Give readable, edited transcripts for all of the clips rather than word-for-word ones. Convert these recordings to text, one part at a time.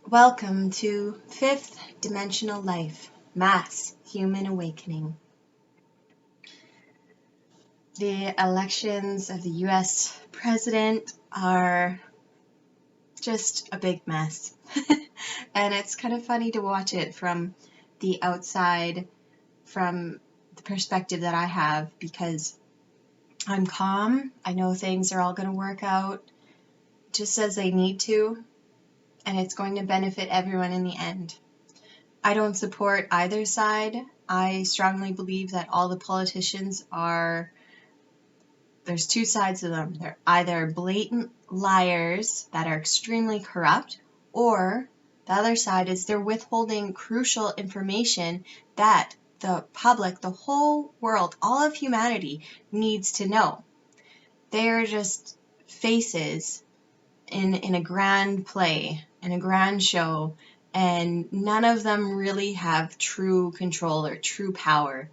Welcome to Fifth Dimensional Life, Mass Human Awakening. The elections of the US president are just a big mess. And it's kind of funny to watch it from the outside, from the perspective that I have, because I'm calm. I know things are all going to work out just as they need to, and it's going to benefit everyone in the end. I don't support either side. I strongly believe that all the politicians there's two sides of them. They're either blatant liars that are extremely corrupt, or the other side is they're withholding crucial information that the public, the whole world, all of humanity needs to know. They are just faces in a grand play, in a grand show, and none of them really have true control or true power,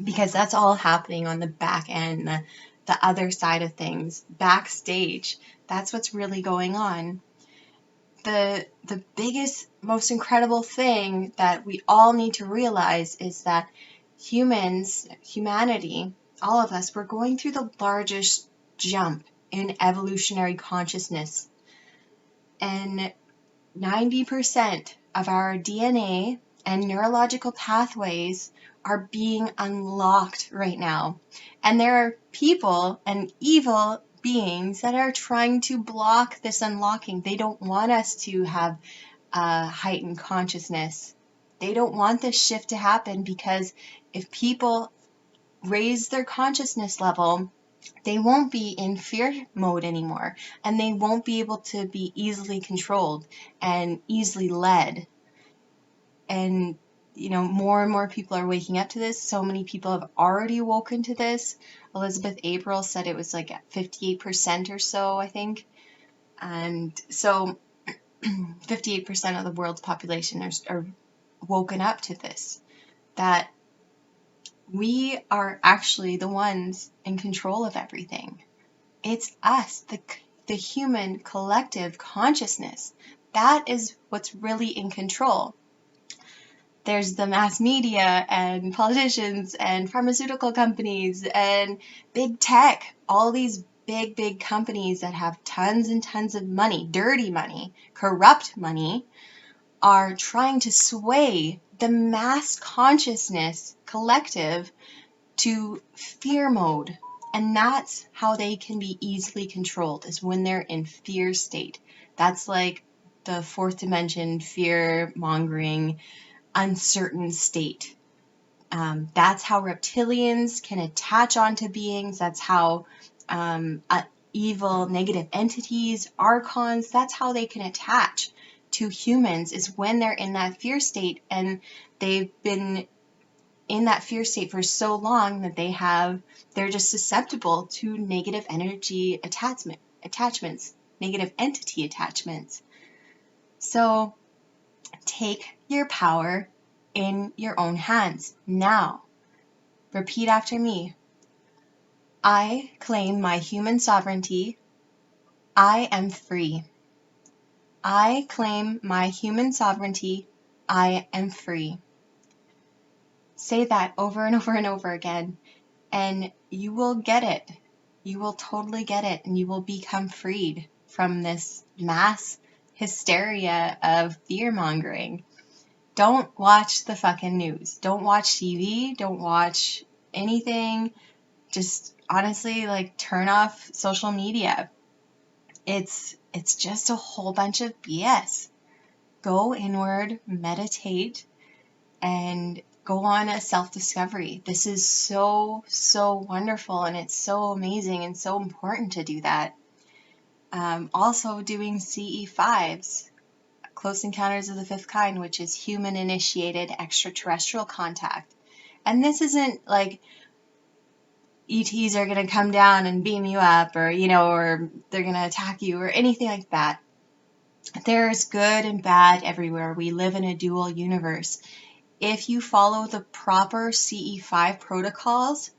because that's all happening on the back end, the other side of things, backstage. That's what's really going on. The biggest, most incredible thing that we all need to realize is that humanity, all of us, we're going through the largest jump in evolutionary consciousness. And 90% of our DNA and neurological pathways are being unlocked right now. And there are people and evil beings that are trying to block this unlocking. They don't want us to have heightened consciousness. They don't want this shift to happen, because if people raise their consciousness level, they won't be in fear mode anymore, and they won't be able to be easily controlled and easily led. And more and more people are waking up to this. So many people have already woken to this. Elizabeth April said it was like at 58% or so, I think. And so 58% of the world's population are woken up to this, that we are actually the ones in control of everything. It's us, the human collective consciousness. That is what's really in control. There's the mass media and politicians and pharmaceutical companies and big tech, all these big companies that have tons and tons of money, dirty money, corrupt money, are trying to sway the mass consciousness collective to fear mode. And that's how they can be easily controlled, is when they're in fear state. That's like the fourth dimension, fear mongering, uncertain state. That's how reptilians can attach onto beings. That's how evil, negative entities, archons, that's how they can attach to humans, is when they're in that fear state, and they've been in that fear state for so long that they're just susceptible to negative energy attachments, negative entity attachments. So take your power in your own hands now. Repeat after me. I claim my human sovereignty. I am free. I claim my human sovereignty. I am free. Say that over and over and over again, and you will get it. You will totally get it, and you will become freed from this mass hysteria of fear-mongering. Don't watch the fucking news. Don't watch TV. Don't watch anything. Just honestly, turn off social media. It's just a whole bunch of BS. Go inward, meditate, and go on a self-discovery. This is so wonderful, and it's so amazing and so important to do that. Also doing CE5s, Close Encounters of the Fifth Kind, which is human-initiated extraterrestrial contact. And this isn't like ETs are going to come down and beam you up, or they're going to attack you or anything like that. There's good and bad everywhere. We live in a dual universe. If you follow the proper CE5 protocols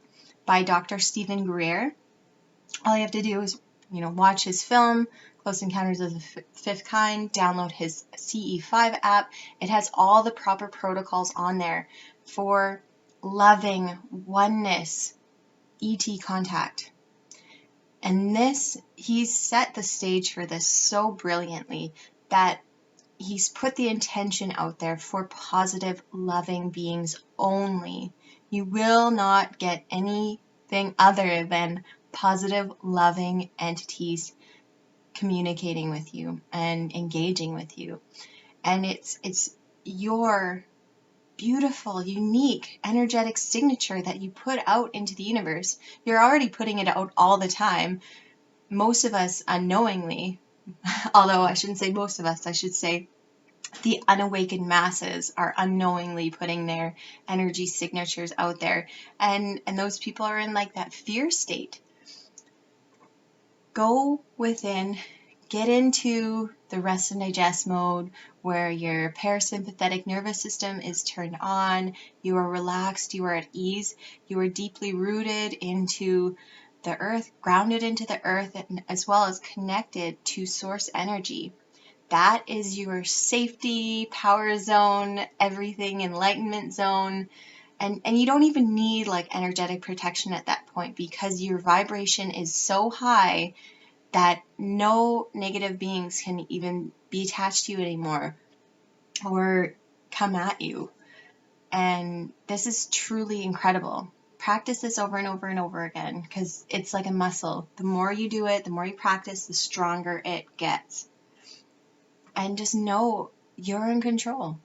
by Dr. Stephen Greer, all you have to do is, watch his film, Close Encounters of the Fifth Kind, download his CE5 app. It has all the proper protocols on there for loving oneness, ET contact. And he's set the stage for this so brilliantly that he's put the intention out there for positive, loving beings only. You will not get anything other than positive, loving entities communicating with you and engaging with you. And it's your beautiful, unique, energetic signature that you put out into the universe. You're already putting it out all the time. Most of us unknowingly, although I shouldn't say most of us, I should say the unawakened masses are unknowingly putting their energy signatures out there. And those people are in like that fear state. Go within, get into the rest and digest mode where your parasympathetic nervous system is turned on, you are relaxed, you are at ease, you are deeply rooted into the earth, grounded into the earth, as well as connected to source energy. That is your safety, power zone, everything, enlightenment zone. And you don't even need like energetic protection at that point because your vibration is so high that no negative beings can even be attached to you anymore or come at you. And this is truly incredible. Practice this over and over and over again because it's like a muscle. The more you do it, the more you practice, the stronger it gets. And just know you're in control.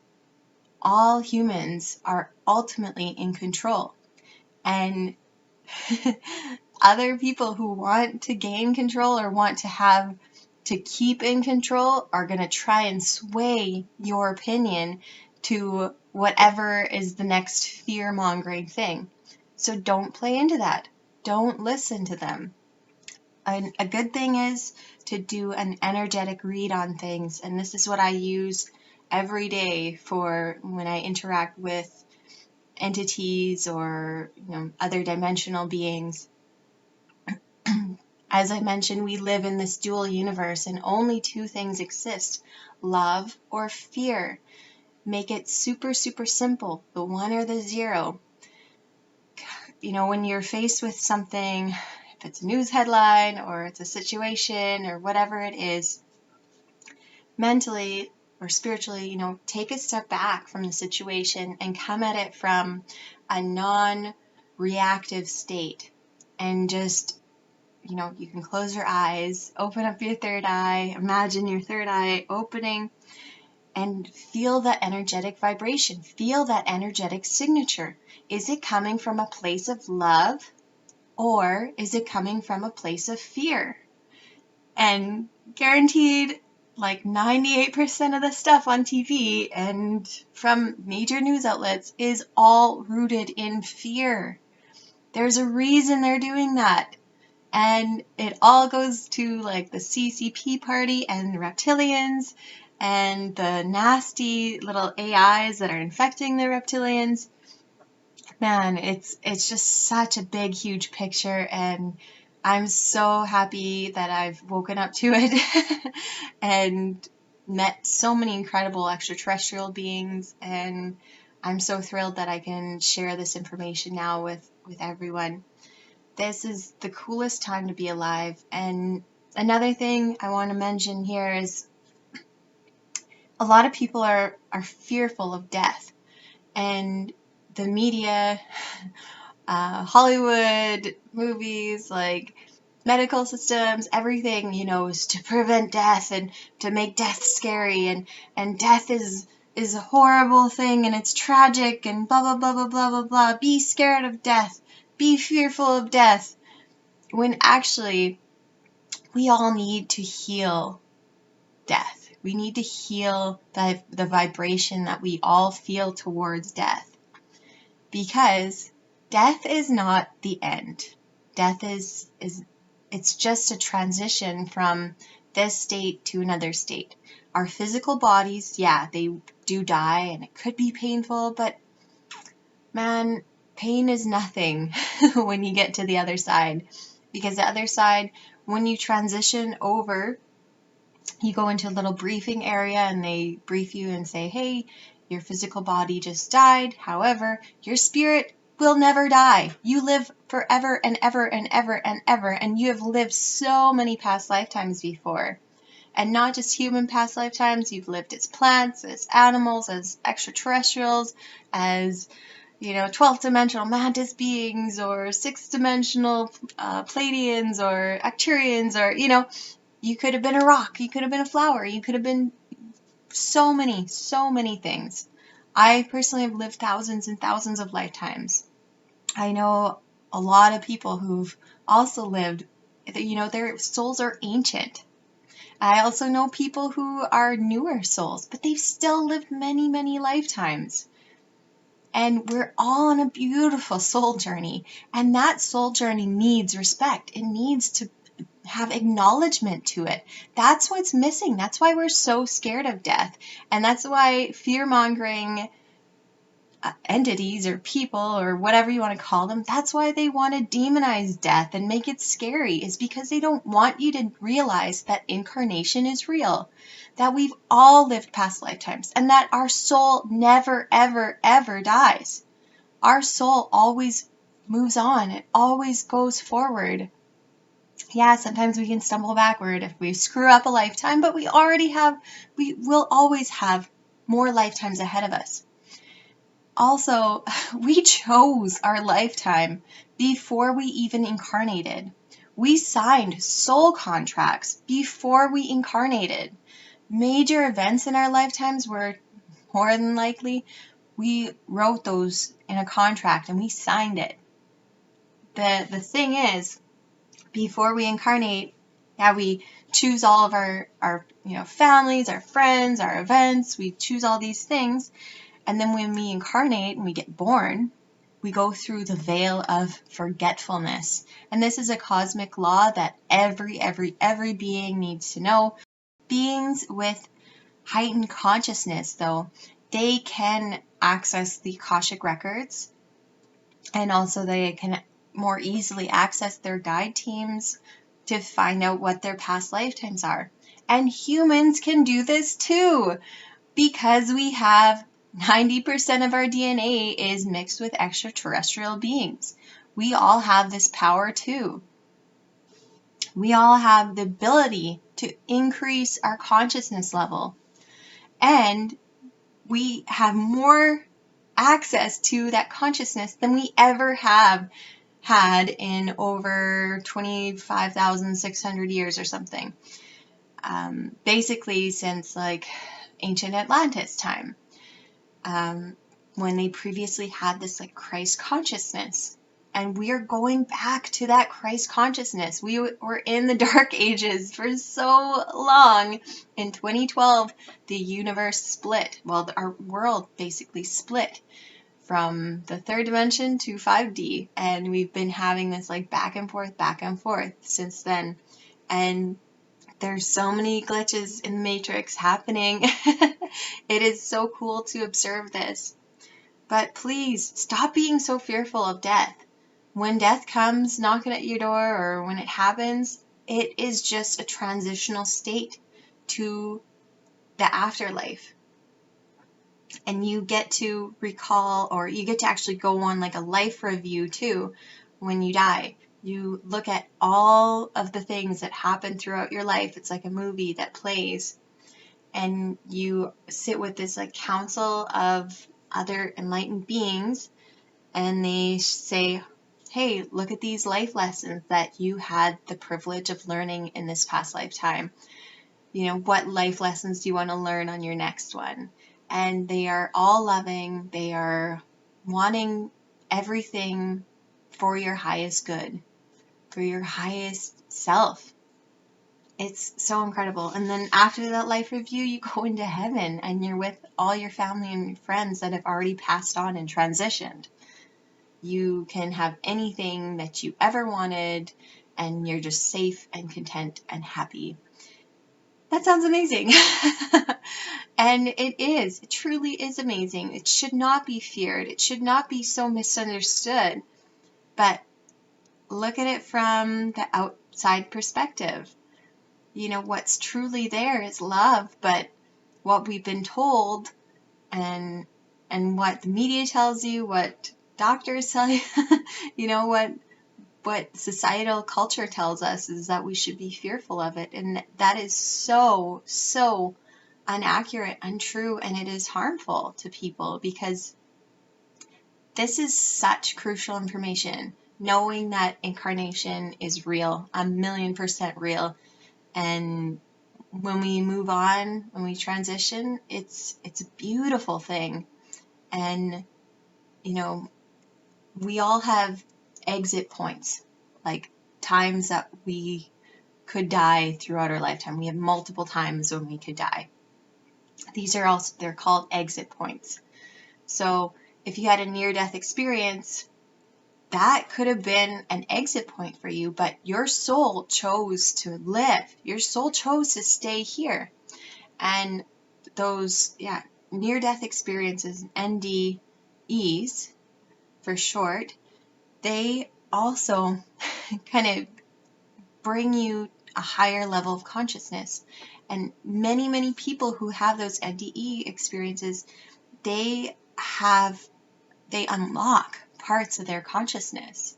All humans are ultimately in control. And other people who want to gain control or want to keep in control are going to try and sway your opinion to whatever is the next fear-mongering thing. So don't play into that. Don't listen to them. A good thing is to do an energetic read on things, and this is what I use every day for when I interact with entities or other dimensional beings. As I mentioned, we live in this dual universe and only two things exist, love or fear. Make it super, super simple, the 1 or the 0. When you're faced with something, if it's a news headline or it's a situation or whatever it is, mentally or spiritually, take a step back from the situation and come at it from a non-reactive state. And just, you can close your eyes, open up your third eye, imagine your third eye opening, and feel that energetic vibration. Feel that energetic signature. Is it coming from a place of love or is it coming from a place of fear? And guaranteed, like 98% of the stuff on TV and from major news outlets is all rooted in fear. There's a reason they're doing that. And it all goes to like the CCP party and the reptilians and the nasty little AIs that are infecting the reptilians. Man, it's just such a big, huge picture, and I'm so happy that I've woken up to it and met so many incredible extraterrestrial beings, and I'm so thrilled that I can share this information now with everyone. This is the coolest time to be alive. And another thing I want to mention here is a lot of people are fearful of death, and the media, Hollywood, movies, like medical systems, everything, is to prevent death and to make death scary, and death is a horrible thing and it's tragic and blah, blah, blah, blah, blah, blah, blah. Be scared of death. Be fearful of death. When actually, we all need to heal death. We need to heal the vibration that we all feel towards death. Because death is not the end. Death is it's just a transition from this state to another state. Our physical bodies, yeah, they do die and it could be painful, but man, pain is nothing when you get to the other side. Because the other side, when you transition over You go into a little briefing area and they brief you and say, hey, your physical body just died. However, your spirit will never die. You live forever and ever and ever and ever. And you have lived so many past lifetimes before. And not just human past lifetimes. You've lived as plants, as animals, as extraterrestrials, as 12th dimensional mantis beings, or 6th dimensional Pleiadians, or Arcturians, or, you could have been a rock, you could have been a flower, you could have been so many things. I personally have lived thousands and thousands of lifetimes. I know a lot of people who've also lived, their souls are ancient. I also know people who are newer souls, but they've still lived many, many lifetimes. And we're all on a beautiful soul journey. And that soul journey needs respect. It needs to have acknowledgement to it. That's what's missing. That's why we're so scared of death. And that's why fear-mongering entities or people or whatever you want to call them, that's why they want to demonize death and make it scary, is because they don't want you to realize that incarnation is real, that we've all lived past lifetimes, and that our soul never, ever, ever dies. Our soul always moves on. It always goes forward. Yeah, sometimes we can stumble backward if we screw up a lifetime, but we will always have more lifetimes ahead of us. Also, we chose our lifetime before we even incarnated. We signed soul contracts before we incarnated. Major events in our lifetimes were, more than likely, we wrote those in a contract and we signed it. The thing is, before we incarnate, we choose all of our families, our friends, our events. We choose all these things. And then when we incarnate and we get born, we go through the veil of forgetfulness. And this is a cosmic law that every being needs to know. Beings with heightened consciousness, though, they can access the Akashic records, and also they can more easily access their guide teams to find out what their past lifetimes are. And humans can do this too, because we have 90% of our DNA is mixed with extraterrestrial beings. We all have this power too. We all have the ability to increase our consciousness level. And we have more access to that consciousness than we ever have had in over 25,600 years or something. Basically since ancient Atlantis time. When they previously had this Christ consciousness. And we are going back to that Christ consciousness. We were in the dark ages for so long. In 2012, the universe split. Well, our world basically split from the third dimension to 5D. And we've been having this back and forth since then. And there's so many glitches in the Matrix happening. It is so cool to observe this. But please, stop being so fearful of death. When death comes knocking at your door, or when it happens, it is just a transitional state to the afterlife. And you get to recall, or you get to actually go on a life review too when you die. You look at all of the things that happen throughout your life. It's like a movie that plays. And you sit with this council of other enlightened beings, and they say, hey, look at these life lessons that you had the privilege of learning in this past lifetime. What life lessons do you want to learn on your next one? And they are all loving. They are wanting everything for your highest good, for your highest self. It's so incredible. And then after that life review, you go into heaven and you're with all your family and your friends that have already passed on and transitioned. You can have anything that you ever wanted, and you're just safe and content and happy. That sounds amazing. And it truly is amazing. It should not be feared. It should not be so misunderstood. But look at it from the outside perspective. you know, what's truly there is love, but what we've been told and what the media tells you, what doctors tell you, you know, what societal culture tells us is that we should be fearful of it. And that is so, so inaccurate, untrue, and it is harmful to people, because this is such crucial information. Knowing that incarnation is real, 1,000,000% real. And when we move on, when we transition, it's a beautiful thing. And, you know, we all have exit points, like times that we could die throughout our lifetime. We have multiple times when we could die. These are also, they're called exit points. So if you had a near-death experience, that could have been an exit point for you, but your soul chose to live. Your soul chose to stay here. And those, near-death experiences, NDEs for short, they also kind of bring you a higher level of consciousness. And many, many people who have those NDE experiences, they unlock parts of their consciousness.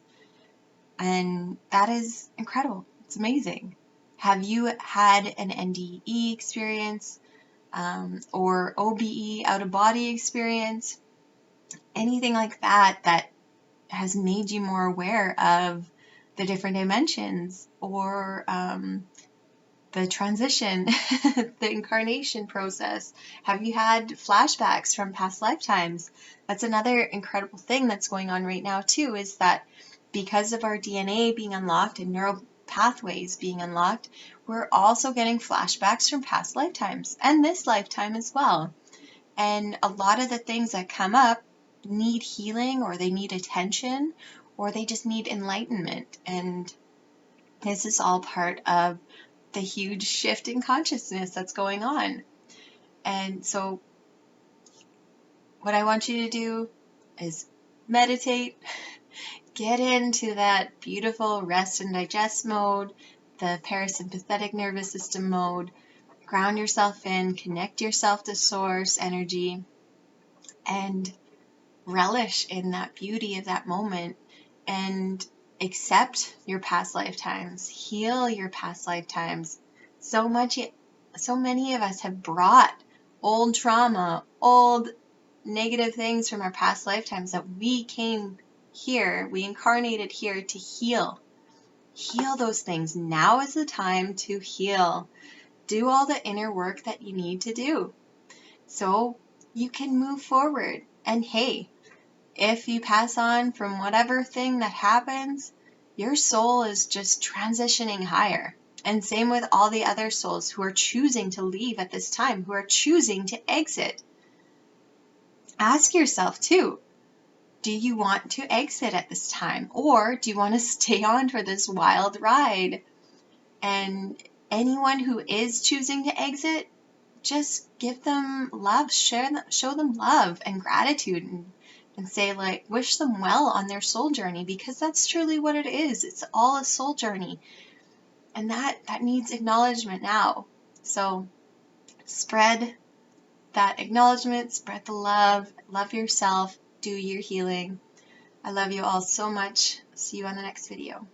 And that is incredible. It's amazing. Have you had an NDE experience, or OBE, out of body experience? Anything like that that has made you more aware of the different dimensions, or the transition, the incarnation process? Have you had flashbacks from past lifetimes? That's another incredible thing that's going on right now too, is that because of our DNA being unlocked and neural pathways being unlocked, we're also getting flashbacks from past lifetimes and this lifetime as well. And a lot of the things that come up need healing, or they need attention, or they just need enlightenment. And this is all part of the huge shift in consciousness that's going on. And so what I want you to do is meditate, get into that beautiful rest and digest mode, the parasympathetic nervous system mode, ground yourself in, connect yourself to source energy, and relish in that beauty of that moment, and accept your past lifetimes, heal your past lifetimes. So many of us have brought old trauma, old negative things from our past lifetimes that we came here, we incarnated here to heal. Heal those things. Now is the time to heal. Do all the inner work that you need to do so you can move forward. And hey, if you pass on from whatever thing that happens, your soul is just transitioning higher. And same with all the other souls who are choosing to leave at this time, who are choosing to exit. Ask yourself too, do you want to exit at this time, or do you want to stay on for this wild ride? And anyone who is choosing to exit, just give them love, show them love and gratitude, and say, like, wish them well on their soul journey, because that's truly what it is. It's all a soul journey, and that needs acknowledgement now. So spread that acknowledgement, spread the love yourself, do your healing. I love you all so much. See you on the next video.